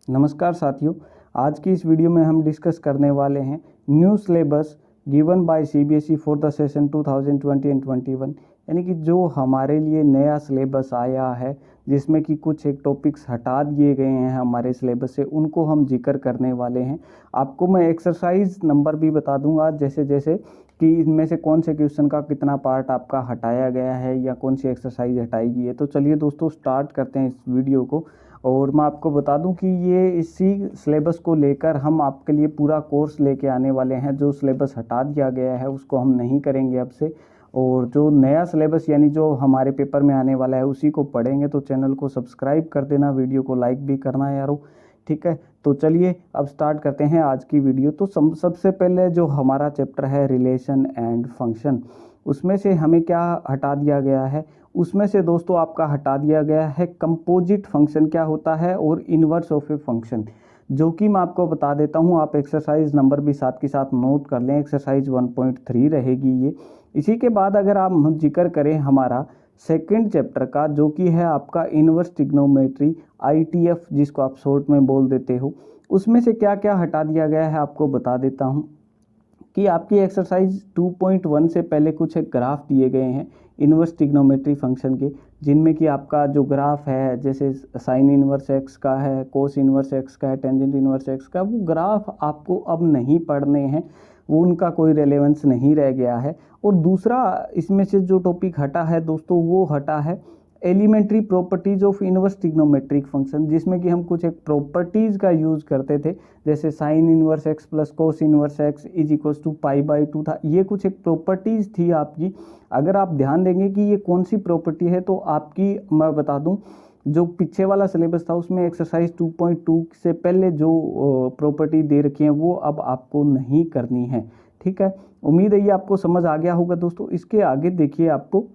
नमस्कार साथियों, आज की इस वीडियो में हम डिस्कस करने वाले हैं new syllabus given by CBSE for the session 2020 and 21। यानी कि जो हमारे लिए नया सिलेबस आया है जिसमें कि कुछ एक टॉपिक्स हटा दिए गए हैं हमारे सिलेबस से, उनको हम जिक्र करने वाले हैं। आपको मैं एक्सरसाइज नंबर भी बता दूंगा जैसे जैसे कि इनमें से कौन से क्वेश्चन का कितना पार्ट आपका हटाया गया है या कौन सी एक्सरसाइज हटाई गई है। तो चलिए दोस्तों स्टार्ट करते हैं इस वीडियो को। और मैं आपको बता दूं कि ये इसी सिलेबस को लेकर हम आपके लिए पूरा कोर्स लेके आने वाले हैं। जो सिलेबस हटा दिया गया है उसको हम नहीं करेंगे अब से, और जो नया सिलेबस यानी जो हमारे पेपर में आने वाला है उसी को पढ़ेंगे। तो चैनल को सब्सक्राइब कर देना, वीडियो को लाइक भी करना यारो, ठीक है। तो चलिए अब स्टार्ट करते हैं आज की वीडियो। तो सबसे पहले जो हमारा चैप्टर है रिलेशन एंड फंक्शन, उसमें से हमें क्या हटा दिया गया है। उसमें से दोस्तों आपका हटा दिया गया है कंपोजिट फंक्शन क्या होता है और इन्वर्स ऑफ ए फंक्शन, जो कि मैं आपको बता देता हूं। आप एक्सरसाइज नंबर भी साथ के साथ नोट कर लें, एक्सरसाइज 1.3 रहेगी ये। इसी के बाद अगर आप जिक्र करें हमारा सेकंड चैप्टर का, जो कि है आपका इन्वर्स ट्रिग्नोमेट्री ITF, जिसको आप शॉर्ट में बोल देते हो, उसमें से क्या क्या हटा दिया गया है आपको बता देता हूँ। कि आपकी एक्सरसाइज 2.1 से पहले कुछ एक ग्राफ दिए गए हैं इन्वर्स ट्रिग्नोमेट्री फंक्शन के, जिनमें कि आपका जो ग्राफ है जैसे साइन इन्वर्स एक्स का है, कोस इन्वर्स एक्स का है, टेंजेंट इन्वर्स एक्स का, वो ग्राफ आपको अब नहीं पढ़ने हैं, वो उनका कोई रेलेवेंस नहीं रह गया है। और दूसरा इसमें से जो टॉपिक हटा है दोस्तों, वो हटा है elementary properties of inverse trigonometric function, जिसमें कि हम कुछ एक प्रॉपर्टीज का यूज करते थे, जैसे sine inverse X plus cos inverse X is equals to पाई/2 था। ये कुछ एक प्रॉपर्टीज थी आपकी। अगर आप ध्यान देंगे कि ये कौन सी प्रॉपर्टी है, तो आपकी मैं बता दूं, जो पीछे वाला सिलेबस था उसमें एक्सरसाइज 2.2 से पहले जो प्रॉपर्टी दे रखी है वो अब आपको नहीं करनी है, ठीक है। उम्मीद है ये आपको समझ आ गया होगा दोस्तों। इसके आगे देखिए, आपको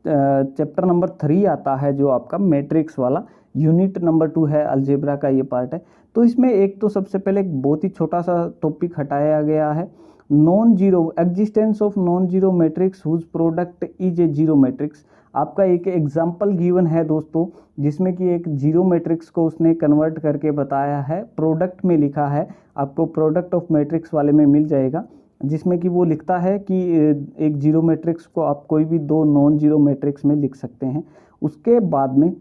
चैप्टर नंबर 3 आता है जो आपका मैट्रिक्स वाला। यूनिट नंबर 2 है, अलजेब्रा का ये पार्ट है। तो इसमें एक तो सबसे पहले एक बहुत ही छोटा सा टॉपिक हटाया गया है, non zero existence of non zero matrix whose product is a zero matrix. आपका एक एग्जाम्पल गिवन है दोस्तों, जिसमें कि एक जीरो मैट्रिक्स को उसने कन्वर्ट करके बताया है, प्रोडक्ट में लिखा है। आपको प्रोडक्ट ऑफ मैट्रिक्स वाले में मिल जाएगा, जिसमें कि वो लिखता है कि एक जीरो मैट्रिक्स को आप कोई भी दो नॉन जीरो मैट्रिक्स में लिख सकते हैं। उसके बाद में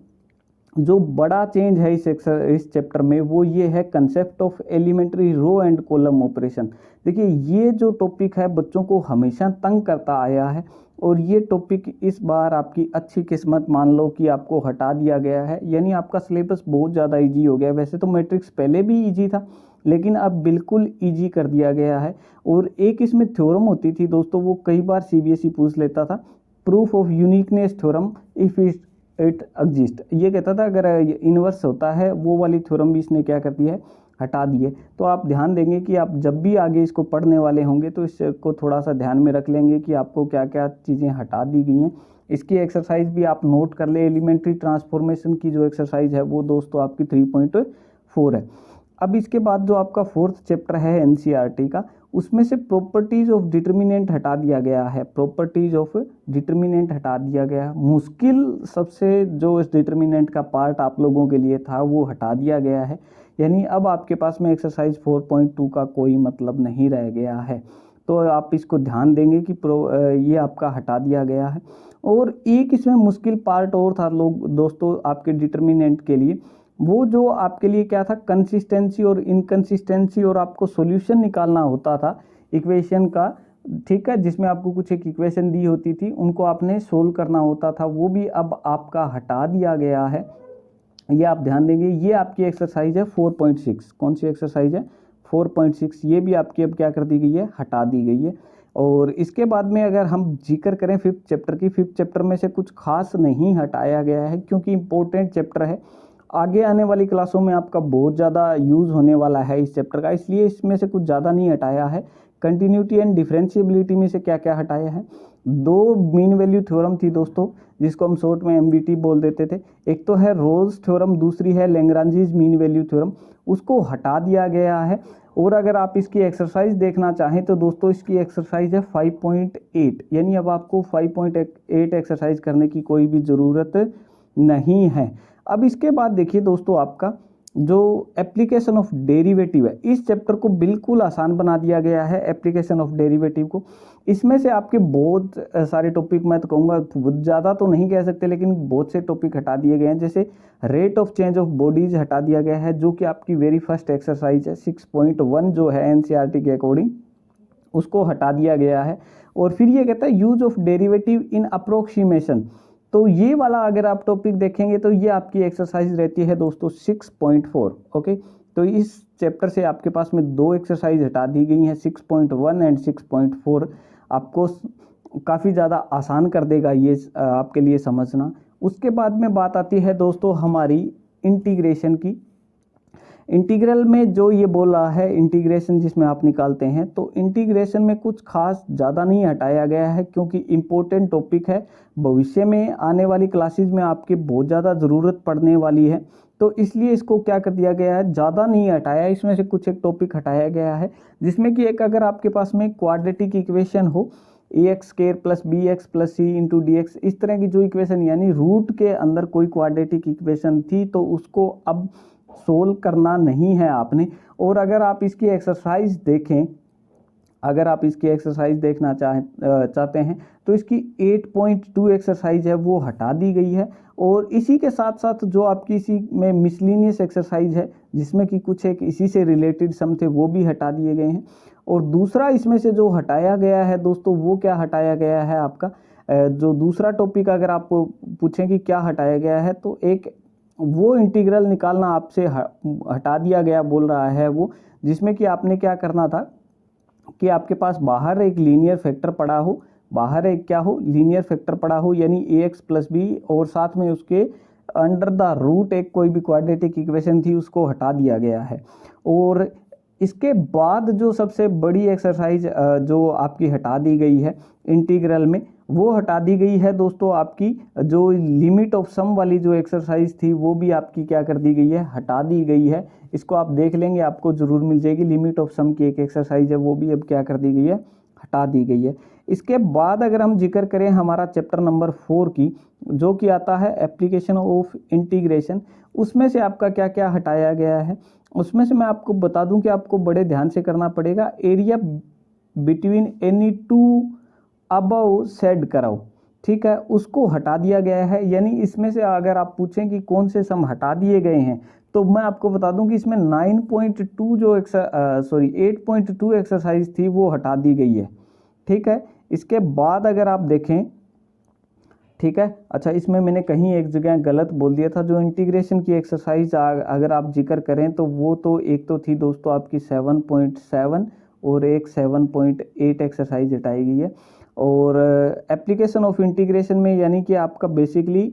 जो बड़ा चेंज है इस चैप्टर में, वो ये है concept of elementary row and column operation. देखिए ये जो टॉपिक है बच्चों को हमेशा तंग करता आया है, और ये टॉपिक इस बार आपकी अच्छी किस्मत मान लो कि आपको हटा दिया गया है। यानी आपका सिलेबस बहुत ज़्यादा इजी हो गया। वैसे तो मैट्रिक्स पहले भी इजी था, लेकिन अब बिल्कुल इजी कर दिया गया है। और एक इसमें थ्योरम होती थी दोस्तों, वो कई बार सीबीएसई पूछ लेता था, proof of uniqueness theorem if it exist. ये कहता था अगर इनवर्स होता है, वो वाली थ्योरम भी इसने क्या कर दी है, हटा दिए। तो आप ध्यान देंगे कि आप जब भी आगे इसको पढ़ने वाले होंगे तो इसको थोड़ा सा ध्यान में रख लेंगे कि आपको क्या क्या चीज़ें हटा दी गई हैं। इसकी एक्सरसाइज भी आप नोट कर ले। एलिमेंट्री ट्रांसफॉर्मेशन की जो एक्सरसाइज है वो दोस्तों आपकी 3.4 है। अब इसके बाद जो आपका फोर्थ चैप्टर है एनसीईआरटी का, उसमें से प्रॉपर्टीज ऑफ डिटर्मिनेंट हटा दिया गया है। प्रॉपर्टीज ऑफ डिटर्मिनेंट हटा दिया गया। मुश्किल सबसे जो इस डिटर्मिनेंट का पार्ट आप लोगों के लिए था वो हटा दिया गया है। यानी अब आपके पास में एक्सरसाइज 4.2 का कोई मतलब नहीं रह गया है। तो आप इसको ध्यान देंगे कि ये आपका हटा दिया गया है। और एक इसमें मुश्किल पार्ट और था लोग दोस्तों आपके डिटर्मिनेंट के लिए, वो जो आपके लिए क्या था, कंसिस्टेंसी और इनकंसिस्टेंसी, और आपको सॉल्यूशन निकालना होता था इक्वेशन का, ठीक है, जिसमें आपको कुछ एक इक्वेशन दी होती थी, उनको आपने सोल्व करना होता था। वो भी अब आपका हटा दिया गया है। ये आप ध्यान देंगे। ये आपकी एक्सरसाइज है 4.6। कौन सी एक्सरसाइज है, 4.6। ये भी आपकी अब क्या कर दी गई है, हटा दी गई है। और इसके बाद में अगर हम जिक्र करें फिफ्थ चैप्टर की, फिफ्थ चैप्टर में से कुछ खास नहीं हटाया गया है, क्योंकि इंपॉर्टेंट चैप्टर है। आगे आने वाली क्लासों में आपका बहुत ज़्यादा यूज़ होने वाला है इस चैप्टर का, इसलिए इसमें से कुछ ज़्यादा नहीं हटाया है। कंटिन्यूटी एंड डिफरेंशिएबिलिटी में से क्या क्या हटाया है, दो मीन वैल्यू थ्योरम थी दोस्तों, जिसको हम शॉर्ट में MVT बोल देते थे। एक तो है रोल्स थ्योरम, दूसरी है लैग्रांजीज मीन वैल्यू थ्योरम, उसको हटा दिया गया है। और अगर आप इसकी एक्सरसाइज देखना चाहें तो दोस्तों इसकी एक्सरसाइज है 5.8। यानी अब आपको 5.8 एक्सरसाइज करने की कोई भी ज़रूरत नहीं है। अब इसके बाद देखिए दोस्तों आपका जो एप्लीकेशन ऑफ डेरिवेटिव है, इस चैप्टर को बिल्कुल आसान बना दिया गया है एप्लीकेशन ऑफ डेरिवेटिव को। इसमें से आपके बहुत सारे टॉपिक, मैं तो कहूँगा ज़्यादा तो नहीं कह सकते, लेकिन बहुत से टॉपिक हटा दिए गए हैं। जैसे rate of change of bodies हटा दिया गया है, जो कि आपकी वेरी फर्स्ट एक्सरसाइज है 6.1 जो है एनसीईआरटी के अकॉर्डिंग, उसको हटा दिया गया है। और फिर ये कहता है use of derivative in approximation, तो ये वाला अगर आप टॉपिक देखेंगे तो ये आपकी एक्सरसाइज रहती है दोस्तों 6.4। ओके, तो इस चैप्टर से आपके पास में 2 एक्सरसाइज हटा दी गई हैं, 6.1 एंड 6.4। आपको काफ़ी ज़्यादा आसान कर देगा ये आपके लिए समझना। उसके बाद में बात आती है दोस्तों हमारी इंटीग्रेशन की। इंटीग्रल में जो ये बोल रहा है इंटीग्रेशन जिसमें आप निकालते हैं, तो इंटीग्रेशन में कुछ खास ज़्यादा नहीं हटाया गया है, क्योंकि इम्पोर्टेंट टॉपिक है, भविष्य में आने वाली क्लासेस में आपके बहुत ज़्यादा ज़रूरत पड़ने वाली है, तो इसलिए इसको क्या कर दिया गया है, ज़्यादा नहीं हटाया। इसमें से कुछ एक टॉपिक हटाया गया है, जिसमें कि एक अगर आपके पास में क्वाड्रेटिक इक्वेशन हो, ax² + bx + c × dx, इस तरह की जो इक्वेशन यानी रूट के अंदर कोई क्वाड्रेटिक इक्वेशन थी, तो उसको अब सोल्व करना नहीं है आपने। और अगर आप इसकी एक्सरसाइज देखें, अगर आप इसकी एक्सरसाइज देखना चाहते हैं तो इसकी 8.2 एक्सरसाइज है वो हटा दी गई है। और इसी के साथ साथ जो आपकी इसी में मिसलिनियस एक्सरसाइज है, जिसमें कि कुछ एक इसी से रिलेटेड सम थे, वो भी हटा दिए गए हैं। और दूसरा इसमें से जो हटाया गया है दोस्तों, वो क्या हटाया गया है आपका, जो दूसरा टॉपिक अगर आप पूछें कि क्या हटाया गया है, तो एक वो इंटीग्रल निकालना आपसे हटा दिया गया बोल रहा है वो, जिसमें कि आपने क्या करना था कि आपके पास बाहर एक लीनियर फैक्टर पड़ा हो, बाहर एक क्या हो, लीनियर फैक्टर पड़ा हो, यानी ax + b, और साथ में उसके अंडर द रूट एक कोई भी क्वाड्रेटिक इक्वेशन थी, उसको हटा दिया गया है। और इसके बाद जो सबसे बड़ी एक्सरसाइज जो आपकी हटा दी गई है इंटीग्रल में, वो हटा दी गई है दोस्तों आपकी जो लिमिट ऑफ सम वाली जो एक्सरसाइज थी, वो भी आपकी क्या कर दी गई है, हटा दी गई है। इसको आप देख लेंगे, आपको ज़रूर मिल जाएगी। लिमिट ऑफ सम की एक एक्सरसाइज है, वो भी अब क्या कर दी गई है, हटा दी गई है। इसके बाद अगर हम जिक्र करें हमारा चैप्टर नंबर 4 की, जो कि आता है एप्लीकेशन ऑफ इंटीग्रेशन, उसमें से आपका क्या क्या हटाया गया है, उसमें से मैं आपको बता दूं कि आपको बड़े ध्यान से करना पड़ेगा। Area between any two above said curve, ठीक है, उसको हटा दिया गया है। यानी इसमें से अगर आप पूछें कि कौन से सम हटा दिए गए हैं, तो मैं आपको बता दूं कि इसमें 9.2 जो 8.2 एक्सरसाइज थी वो हटा दी गई है, ठीक है। इसके बाद अगर आप देखें, ठीक है, अच्छा इसमें मैंने कहीं एक जगह गलत बोल दिया था। जो इंटीग्रेशन की एक्सरसाइज अगर आप जिक्र करें तो वो तो एक तो थी दोस्तों आपकी 7.7 और एक 7.8 एक्सरसाइज हटाई गई है। और एप्लीकेशन ऑफ इंटीग्रेशन में यानी कि आपका बेसिकली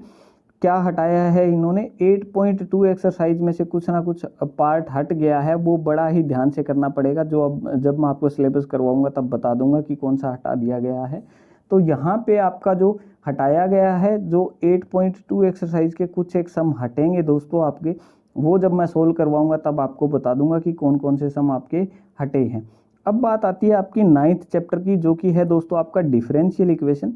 क्या हटाया है इन्होंने, 8.2 एक्सरसाइज में से कुछ ना कुछ पार्ट हट गया है, वो बड़ा ही ध्यान से करना पड़ेगा। जो अब जब मैं आपको सिलेबस करवाऊंगा तब बता दूंगा कि कौन सा हटा दिया गया है। तो यहाँ पे आपका जो हटाया गया है, जो 8.2 एक्सरसाइज के कुछ एक सम हटेंगे दोस्तों आपके, वो जब मैं सोल्व करवाऊंगा तब आपको बता दूंगा कि कौन कौन से सम आपके हटे हैं। अब बात आती है आपकी 9th चैप्टर की, जो कि है दोस्तों आपका डिफरेंशियल इक्वेशन।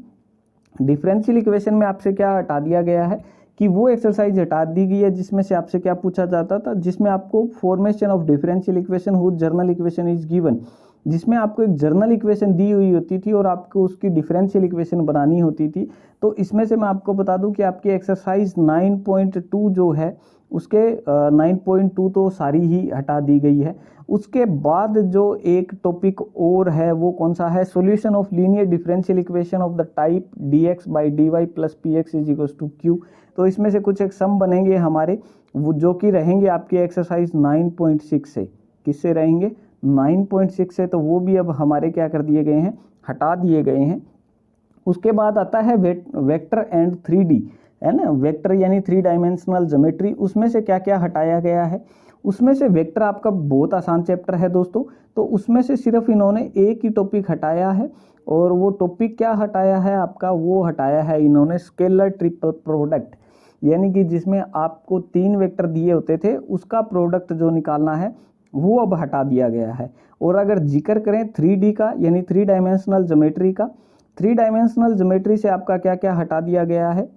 डिफरेंशियल इक्वेशन में आपसे क्या हटा दिया गया है कि वो एक्सरसाइज हटा दी गई है जिसमें से आपसे क्या पूछा जाता था, जिसमें आपको formation of differential equation whose general equation is given, जिसमें आपको एक जर्नल इक्वेशन दी हुई होती थी और आपको उसकी डिफरेंशियल इक्वेशन बनानी होती थी। तो इसमें से मैं आपको बता दूं कि आपकी एक्सरसाइज 9.2 जो है उसके 9.2 तो सारी ही हटा दी गई है। उसके बाद जो एक टॉपिक और है वो कौन सा है, solution of linear differential equation of the type dx/dy + px = q। तो इसमें से कुछ एक सम बनेंगे हमारे, वो जो कि रहेंगे आपकी एक्सरसाइज 9.6 से। किससे रहेंगे, 9.6 से। तो वो भी अब हमारे क्या कर दिए गए हैं, हटा दिए गए हैं। उसके बाद आता है वेक्टर एंड 3D, है ना, वेक्टर यानी 3 डायमेंशनल ज्योमेट्री। उसमें से क्या क्या हटाया गया है, उसमें से वेक्टर आपका बहुत आसान चैप्टर है दोस्तों, तो उसमें से सिर्फ इन्होंने एक ही टॉपिक हटाया है। और वो टॉपिक क्या हटाया है आपका, वो हटाया है इन्होंने स्केलर ट्रिपल प्रोडक्ट, यानी कि जिसमें आपको 3 वेक्टर दिए होते थे, उसका प्रोडक्ट जो निकालना है वो अब हटा दिया गया है। और अगर जिक्र करें 3D का, यानी 3 डायमेंशनल ज्योमेट्री का, 3 डायमेंशनल ज्योमेट्री से आपका क्या क्या हटा दिया गया है।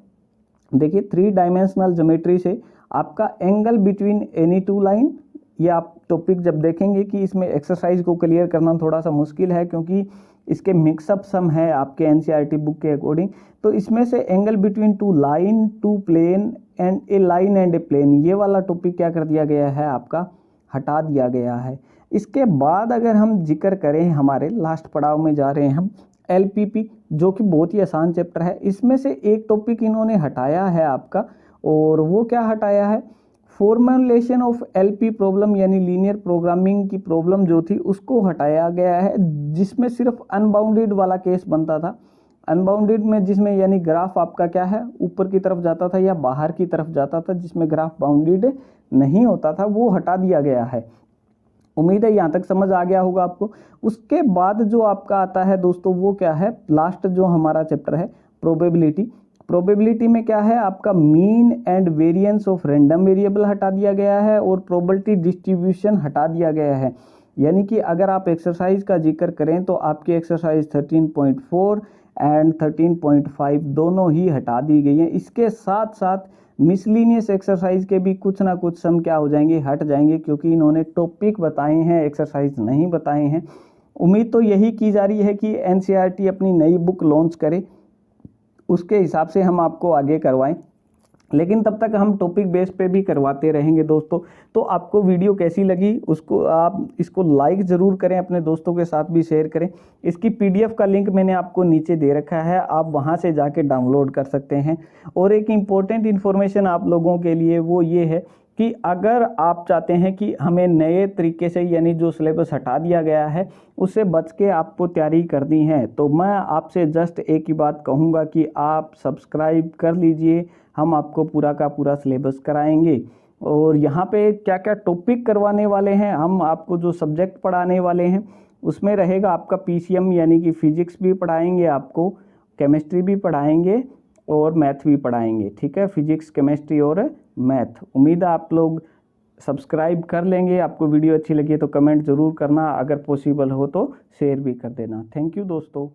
देखिए 3 डायमेंशनल ज्योमेट्री से आपका angle between any two line, ये आप टॉपिक जब देखेंगे कि इसमें एक्सरसाइज को क्लियर करना थोड़ा सा मुश्किल है क्योंकि इसके मिक्सअप सम है आपके एनसीईआरटी बुक के अकॉर्डिंग। तो इसमें से angle between two line, two plane and a line and a plane, ये वाला टॉपिक क्या कर दिया गया है, आपका हटा दिया गया है। इसके बाद अगर हम जिक्र करें, हमारे लास्ट पड़ाव में जा रहे हैं हम, एलपीपी, जो कि बहुत ही आसान चैप्टर है। इसमें से एक टॉपिक इन्होंने हटाया है आपका, और वो क्या हटाया है, फॉर्मुलेशन ऑफ एलपी प्रॉब्लम, यानी लीनियर प्रोग्रामिंग की प्रॉब्लम जो थी उसको हटाया गया है, जिसमें सिर्फ अनबाउंडेड वाला केस बनता था। अनबाउंडेड में जिसमें यानी ग्राफ आपका क्या है, ऊपर की तरफ जाता था या बाहर की तरफ जाता था, जिसमें ग्राफ बाउंडेड नहीं होता था, वो हटा दिया गया है। उम्मीद है यहाँ तक समझ आ गया होगा आपको। उसके बाद जो आपका आता है दोस्तों, वो क्या है, लास्ट जो हमारा चैप्टर है, प्रोबेबिलिटी। प्रोबेबिलिटी में क्या है, आपका mean and variance of random variable हटा दिया गया है और प्रोबेबिलिटी डिस्ट्रीब्यूशन हटा दिया गया है। यानी कि अगर आप एक्सरसाइज का जिक्र करें तो आपकी एक्सरसाइज 13.4 एंड 13.5 दोनों ही हटा दी गई हैं। इसके साथ साथ मिसलिनियस एक्सरसाइज के भी कुछ ना कुछ सम क्या हो जाएंगे, हट जाएंगे, क्योंकि इन्होंने टॉपिक बताए हैं, एक्सरसाइज नहीं बताए हैं। उम्मीद तो यही की जा रही है कि एनसीईआरटी अपनी नई बुक लॉन्च करे, उसके हिसाब से हम आपको आगे करवाएं, लेकिन तब तक हम टॉपिक बेस पे भी करवाते रहेंगे दोस्तों। तो आपको वीडियो कैसी लगी, उसको आप इसको लाइक ज़रूर करें, अपने दोस्तों के साथ भी शेयर करें। इसकी पीडीएफ का लिंक मैंने आपको नीचे दे रखा है, आप वहां से जाके डाउनलोड कर सकते हैं। और एक इम्पोर्टेंट इन्फॉर्मेशन आप लोगों के लिए वो ये है कि अगर आप चाहते हैं कि हमें नए तरीके से, यानी जो सिलेबस हटा दिया गया है उससे बच के आपको तैयारी करनी है, तो मैं आपसे जस्ट एक ही बात कहूँगा कि आप सब्सक्राइब कर लीजिए, हम आपको पूरा का पूरा सिलेबस कराएंगे। और यहाँ पे क्या क्या टॉपिक करवाने वाले हैं, हम आपको जो सब्जेक्ट पढ़ाने वाले हैं उसमें रहेगा आपका पीसीएम, यानी कि फिजिक्स भी पढ़ाएंगे, आपको केमिस्ट्री भी पढ़ाएंगे और मैथ भी पढ़ाएंगे। ठीक है, फिजिक्स, केमिस्ट्री और मैथ। उम्मीद है आप लोग सब्सक्राइब कर लेंगे। आपको वीडियो अच्छी लगी है तो कमेंट ज़रूर करना, अगर पॉसिबल हो तो शेयर भी कर देना। थैंक यू दोस्तों।